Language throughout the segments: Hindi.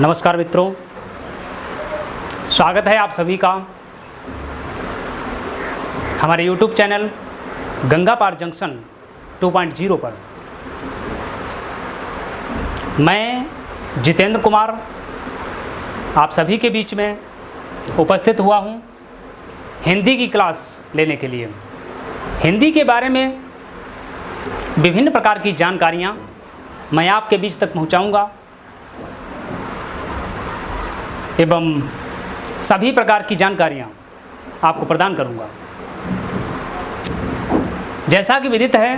नमस्कार मित्रों, स्वागत है आप सभी का हमारे YouTube चैनल गंगा पार जंक्शन 2.0 पर। मैं जितेंद्र कुमार आप सभी के बीच में उपस्थित हुआ हूँ हिंदी की क्लास लेने के लिए। हिंदी के बारे में विभिन्न प्रकार की जानकारियाँ मैं आपके बीच तक पहुँचाऊँगा एवं सभी प्रकार की जानकारियाँ आपको प्रदान करूँगा। जैसा कि विदित है,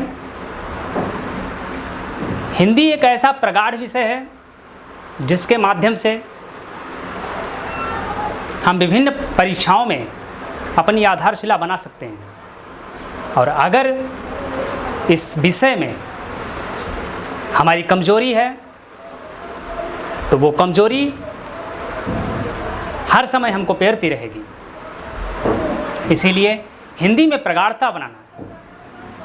हिंदी एक ऐसा प्रगाढ़ विषय है जिसके माध्यम से हम विभिन्न परीक्षाओं में अपनी आधारशिला बना सकते हैं। और अगर इस विषय में हमारी कमजोरी है तो वो कमजोरी हर समय हमको पेरती रहेगी। इसीलिए हिंदी में प्रगाढ़ता बनाना,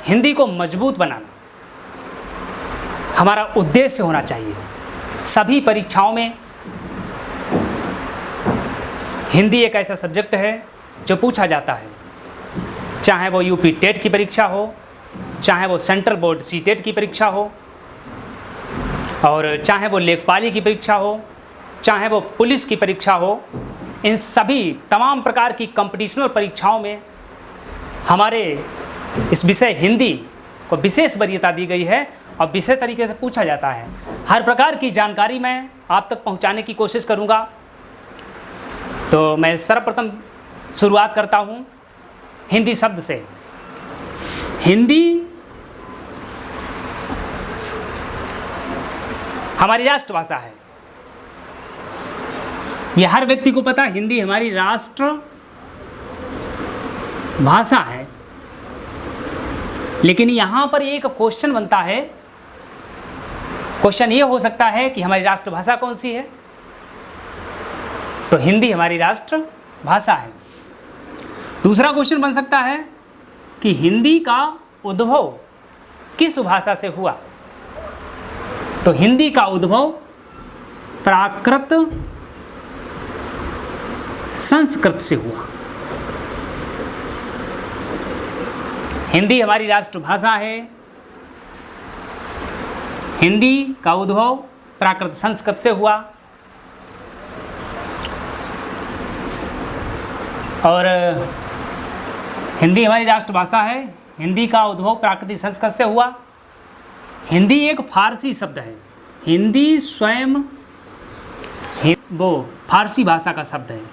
हिंदी को मजबूत बनाना हमारा उद्देश्य होना चाहिए। सभी परीक्षाओं में हिंदी एक ऐसा सब्जेक्ट है जो पूछा जाता है, चाहे वो यूपी टेट की परीक्षा हो, चाहे वो सेंट्रल बोर्ड सीटेट की परीक्षा हो, और चाहे वो लेखपाली की परीक्षा हो, चाहे वो पुलिस की परीक्षा हो। इन सभी तमाम प्रकार की कंपटीशनल परीक्षाओं में हमारे इस विषय हिंदी को विशेष वरीयता दी गई है और विशेष तरीके से पूछा जाता है। हर प्रकार की जानकारी मैं आप तक पहुंचाने की कोशिश करूंगा। तो मैं सर्वप्रथम शुरुआत करता हूं हिंदी शब्द से। हिंदी हमारी राष्ट्रभाषा है। यह हर व्यक्ति को पता है, हिंदी हमारी राष्ट्र भाषा है। लेकिन यहाँ पर एक क्वेश्चन बनता है। क्वेश्चन ये हो सकता है कि हमारी राष्ट्रभाषा कौन सी है? तो हिंदी हमारी राष्ट्र भाषा है। दूसरा क्वेश्चन बन सकता है कि हिंदी का उद्भव किस भाषा से हुआ? तो हिंदी का उद्भव प्राकृत संस्कृत से हुआ। हिंदी हमारी राष्ट्रभाषा है। हिंदी का उद्भव प्राकृत संस्कृत से हुआ। और हिंदी हमारी राष्ट्रभाषा है, हिंदी का उद्भव प्राकृतिक संस्कृत से हुआ। हिंदी एक फारसी शब्द है। हिंदी स्वयं वो फारसी भाषा का शब्द है।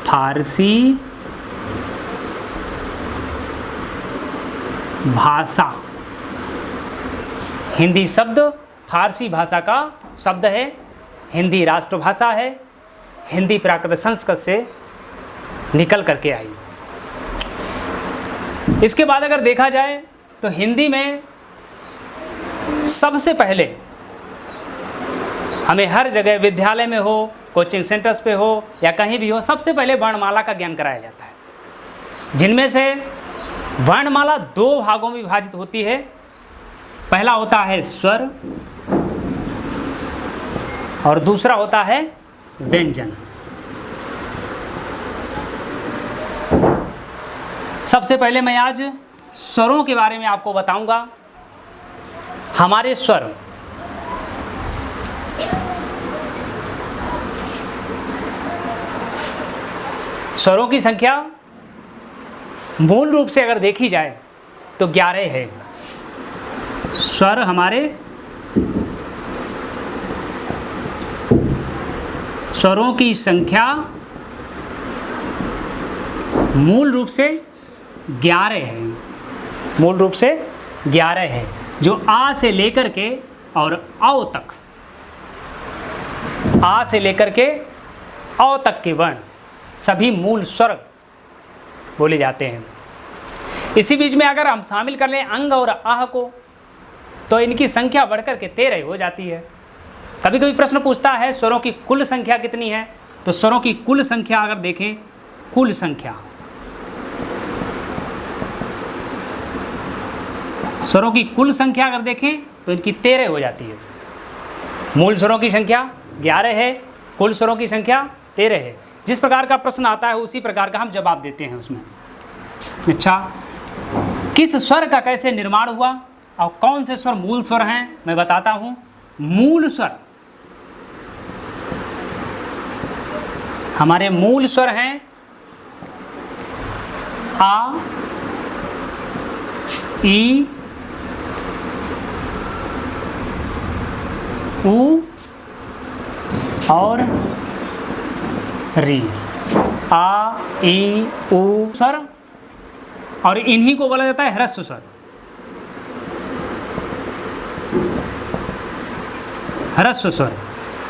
फारसी भाषा, हिंदी शब्द फारसी भाषा का शब्द है। हिंदी राष्ट्रभाषा है। हिंदी प्राकृत संस्कृत से निकल करके आई। इसके बाद अगर देखा जाए तो हिंदी में सबसे पहले हमें हर जगह, विद्यालय में हो, कोचिंग सेंटर्स पे हो या कहीं भी हो, सबसे पहले वर्णमाला का ज्ञान कराया जाता है। जिनमें से वर्णमाला दो भागों में विभाजित होती है। पहला होता है स्वर और दूसरा होता है व्यंजन। सबसे पहले मैं आज स्वरों के बारे में आपको बताऊंगा। हमारे स्वर स्वरों की संख्या मूल रूप से अगर देखी जाए तो 11 है। स्वर हमारे स्वरों की संख्या मूल रूप से 11 है। मूल रूप से 11 है, जो आ से लेकर के और औ तक, आ से लेकर के औ तक के वर्ण सभी मूल स्वर बोले जाते हैं। इसी बीच में अगर हम शामिल कर लें अंग और आह को तो इनकी संख्या बढ़कर के 13 हो जाती है। कभी कभी प्रश्न पूछता है स्वरों की कुल संख्या कितनी है? तो स्वरों की कुल संख्या अगर देखें, कुल संख्या स्वरों की कुल संख्या अगर देखें तो इनकी 13 हो जाती है। मूल स्वरों की संख्या 11 है कुल स्वरों की संख्या 13 है। जिस प्रकार का प्रश्न आता है उसी प्रकार का हम जवाब देते हैं उसमें। अच्छा, किस स्वर का कैसे निर्माण हुआ और कौन से स्वर मूल स्वर हैं, मैं बताता हूं। मूल स्वर, हमारे मूल स्वर हैं आ, ई, ऊ और री। आ, ई, ऊ स्वर, और इन्हीं को बोला जाता है ह्रस्व स्वर। ह्रस्व स्वर,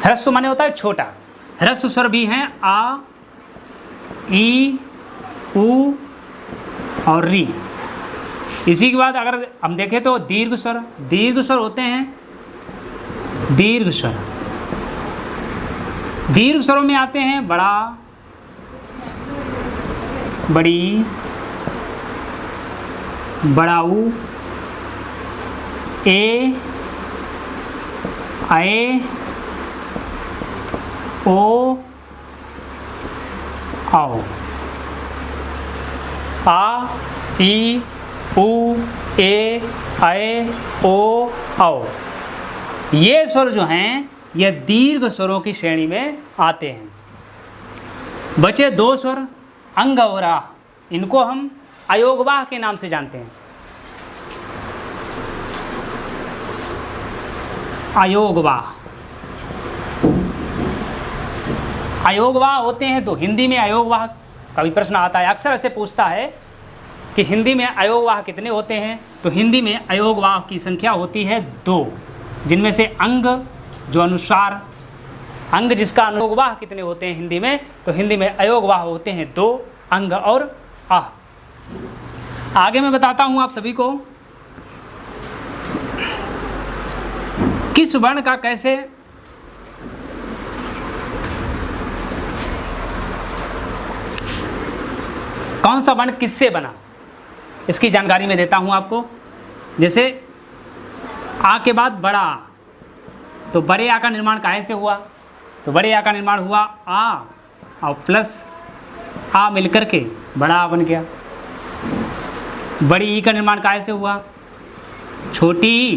ह्रस्व माने होता है छोटा। ह्रस्व स्वर भी हैं आ, ई, ऊ और री। इसी के बाद अगर हम देखें तो दीर्घ स्वर, दीर्घ स्वर होते हैं दीर्घ स्वर। दीर्घ स्वरों में आते हैं बड़ा, बड़ी, बड़ाऊ, ए, आए, ओ, आओ। आ, ई, ऊ, ए, आए, ओ, आओ। ये स्वर जो हैं ये दीर्घ स्वरों की श्रेणी में आते हैं। बचे दो स्वर अंग और आ, इनको हम अयोगवाह के नाम से जानते हैं। अयोगवाह, अयोगवाह होते हैं। तो हिंदी में अयोगवाह का भी प्रश्न आता है, अक्सर ऐसे पूछता है कि हिंदी में अयोगवाह कितने होते हैं। तो हिंदी में अयोगवाह की संख्या होती है 2, जिनमें से अंग जो अनुस्वार, अंग जिसका अयोगवाह कितने होते हैं हिंदी में, तो हिंदी में अयोगवाह होते हैं 2, अंग और आ। आगे मैं बताता हूं आप सभी को किस वर्ण का कैसे कौन सा वर्ण किससे बना, इसकी जानकारी मैं देता हूं आपको। जैसे आ के बाद बड़ा आ, तो बड़े आ का निर्माण काहे से हुआ, तो बड़े आ का निर्माण हुआ आ और प्लस आ मिलकर के बड़ा आ बन गया। बड़ी ई का निर्माण काहे से हुआ, छोटी ई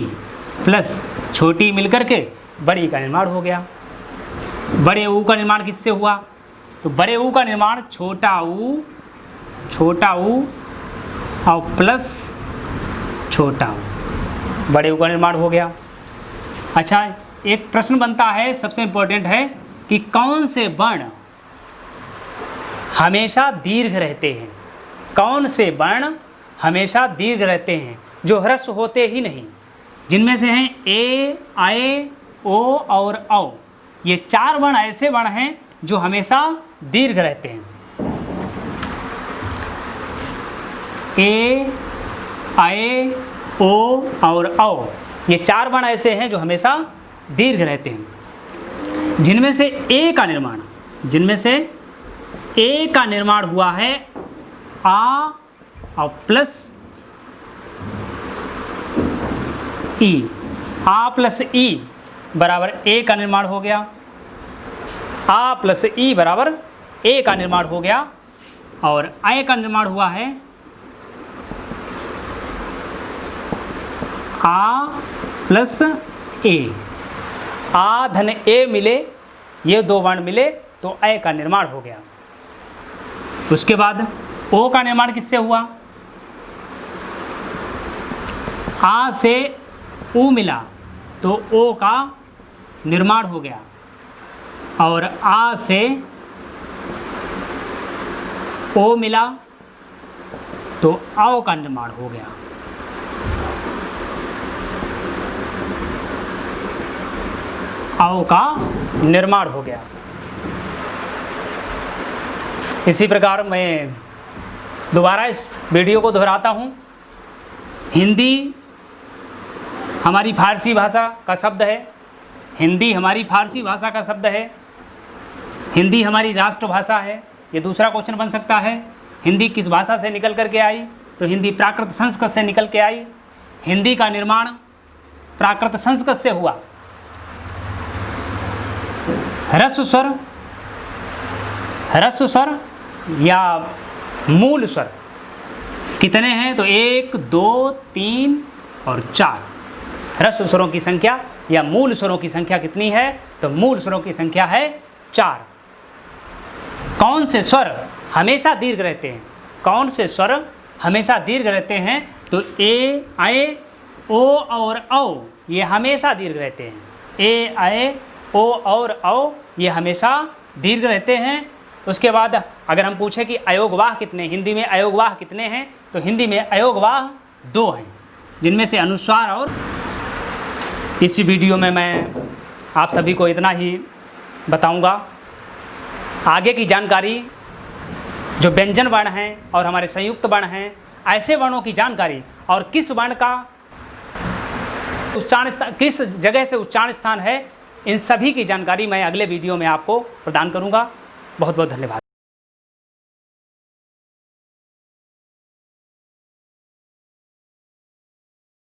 प्लस छोटी मिलकर के बड़ी का निर्माण हो गया। बड़े ऊ का निर्माण किससे हुआ, तो बड़े ऊ का निर्माण छोटा ऊ और प्लस छोटा ऊ, बड़े ऊ का निर्माण हो गया। अच्छा, एक प्रश्न बनता है, सबसे इम्पोर्टेंट है कि कौन से वर्ण हमेशा दीर्घ रहते हैं, कौन से वर्ण हमेशा दीर्घ रहते हैं जो ह्रस्व होते ही नहीं। जिनमें से हैं ए, आए, ओ और औ। ये 4 वर्ण ऐसे वर्ण हैं जो हमेशा दीर्घ रहते हैं। ए, आए, ओ और औ, ये 4 वर्ण ऐसे हैं जो हमेशा दीर्घ रहते हैं। जिनमें से ए का निर्माण, जिनमें से ए का निर्माण हुआ है आ और प्लस ई, आ प्लस ई बराबर ए का निर्माण हो गया। आ प्लस ई बराबर ए का निर्माण हो गया। और आय का निर्माण हुआ है आ प्लस ए, आ धन ए मिले, ये 2 वर्ण मिले तो अय का निर्माण हो गया। उसके बाद ओ का निर्माण किससे हुआ, आ से ऊ मिला तो ओ का निर्माण हो गया, और आ से ओ मिला तो आओ का निर्माण हो गया। आओ का निर्माण हो गया। इसी प्रकार मैं दोबारा इस वीडियो को दोहराता हूँ। हिंदी हमारी फारसी भाषा का शब्द है, हिंदी हमारी फारसी भाषा का शब्द है। हिंदी हमारी राष्ट्रभाषा है, ये दूसरा क्वेश्चन बन सकता है। हिंदी किस भाषा से निकल कर के आई, तो हिंदी प्राकृत संस्कृत से निकल के आई। हिंदी का निर्माण प्राकृत संस्कृत से हुआ। ह्रस्व स्वर या मूल स्वर कितने हैं? तो 1, 2, 3 और 4। ह्रस्व स्वरों की संख्या या मूल स्वरों की संख्या कितनी है? तो मूल स्वरों की संख्या है 4। कौन से स्वर हमेशा दीर्घ रहते हैं? कौन से स्वर हमेशा दीर्घ रहते हैं? तो ए, ऐ, ओ और औ ये हमेशा दीर्घ रहते हैं। ए, ऐ, ओ और औ ये हमेशा दीर्घ रहते हैं। उसके बाद अगर हम पूछें कि अयोगवाह कितने, हिंदी में अयोगवाह कितने हैं? तो हिंदी में अयोगवाह 2 हैं, जिनमें से अनुस्वार और। इस वीडियो में मैं आप सभी को इतना ही बताऊंगा। आगे की जानकारी जो व्यंजन वर्ण हैं और हमारे संयुक्त वर्ण हैं, ऐसे वर्णों की जानकारी और किस वर्ण का उच्चारण स्थान, किस जगह से उच्चारण स्थान है, इन सभी की जानकारी मैं अगले वीडियो में आपको प्रदान करूंगा। बहुत बहुत धन्यवाद।